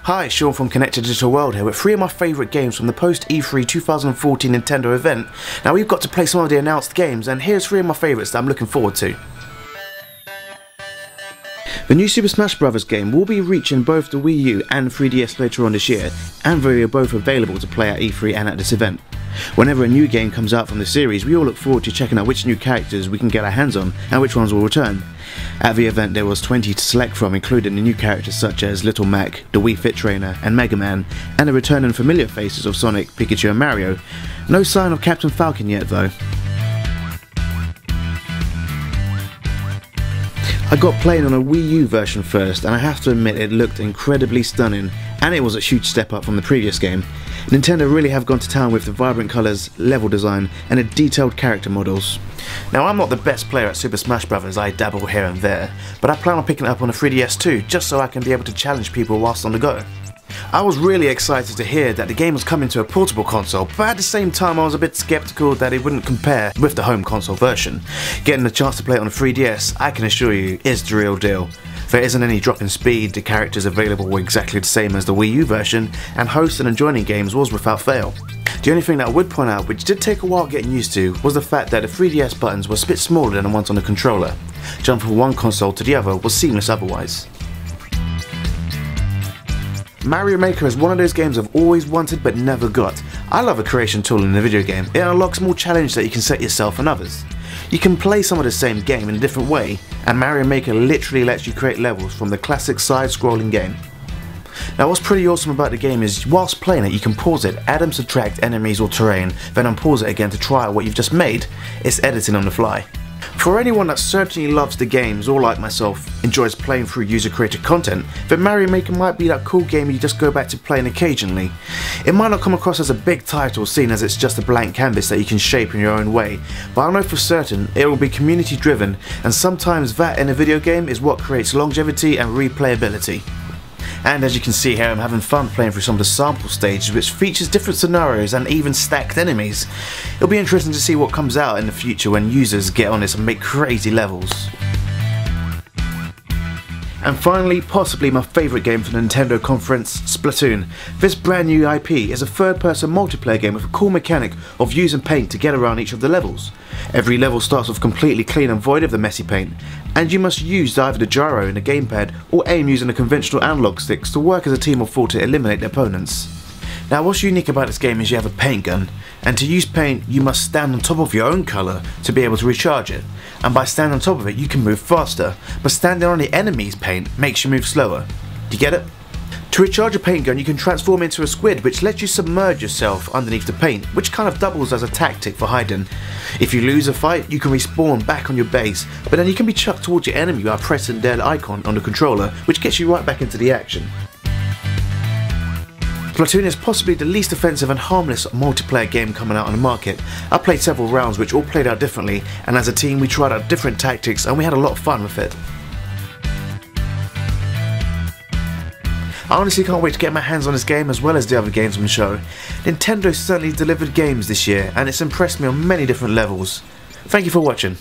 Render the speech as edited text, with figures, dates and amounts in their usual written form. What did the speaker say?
Hi, Sean from Connected Digital World here with 3 of my favourite games from the post-E3 2014 Nintendo event. Now we've got to play some of the announced games, and here's 3 of my favourites that I'm looking forward to. The new Super Smash Bros. Game will be reaching both the Wii U and 3DS later on this year, and they are both available to play at E3 and at this event. Whenever a new game comes out from the series, we all look forward to checking out which new characters we can get our hands on and which ones will return. At the event there was 20 to select from, including the new characters such as Little Mac, the Wii Fit Trainer and Mega Man, and the returning familiar faces of Sonic, Pikachu and Mario. No sign of Captain Falcon yet though. I got playing on a Wii U version first, and I have to admit it looked incredibly stunning, and it was a huge step up from the previous game. Nintendo really have gone to town with the vibrant colours, level design and the detailed character models. Now I'm not the best player at Super Smash Bros, I dabble here and there, but I plan on picking it up on a 3DS too, just so I can be able to challenge people whilst on the go. I was really excited to hear that the game was coming to a portable console, but at the same time I was a bit skeptical that it wouldn't compare with the home console version. Getting a chance to play it on a 3DS, I can assure you, is the real deal. There isn't any drop in speed, the characters available were exactly the same as the Wii U version, and hosting and joining games was without fail. The only thing that I would point out, which did take a while getting used to, was the fact that the 3DS buttons were a bit smaller than the ones on the controller. Jumping from one console to the other was seamless otherwise. Mario Maker is one of those games I've always wanted but never got. I love a creation tool in a video game. It unlocks more challenge that you can set yourself and others. You can play some of the same game in a different way, and Mario Maker literally lets you create levels from the classic side-scrolling game. Now what's pretty awesome about the game is whilst playing it you can pause it, add and subtract enemies or terrain, then unpause it again to try out what you've just made. It's editing on the fly. For anyone that certainly loves the games, or like myself, enjoys playing through user-created content, then Mario Maker might be that cool game you just go back to playing occasionally. It might not come across as a big title, seeing as it's just a blank canvas that you can shape in your own way, but I know for certain it will be community driven, and sometimes that in a video game is what creates longevity and replayability. And as you can see here, I'm having fun playing through some of the sample stages, which features different scenarios and even stacked enemies. It'll be interesting to see what comes out in the future when users get on this and make crazy levels. And finally, possibly my favourite game for the Nintendo conference, Splatoon. This brand new IP is a third-person multiplayer game with a cool mechanic of using paint to get around each of the levels. Every level starts off completely clean and void of the messy paint, and you must use either the gyro in the gamepad or aim using the conventional analog sticks to work as a team of 4 to eliminate the opponents. Now what's unique about this game is you have a paint gun, and to use paint you must stand on top of your own colour to be able to recharge it, and by standing on top of it you can move faster, but standing on the enemy's paint makes you move slower. Do you get it? To recharge a paint gun you can transform into a squid, which lets you submerge yourself underneath the paint, which kind of doubles as a tactic for hiding. If you lose a fight you can respawn back on your base, but then you can be chucked towards your enemy by pressing their icon on the controller, which gets you right back into the action. Splatoon is possibly the least offensive and harmless multiplayer game coming out on the market. I played several rounds which all played out differently, and as a team we tried out different tactics and we had a lot of fun with it. I honestly can't wait to get my hands on this game as well as the other games on the show. Nintendo certainly delivered games this year and it's impressed me on many different levels. Thank you for watching.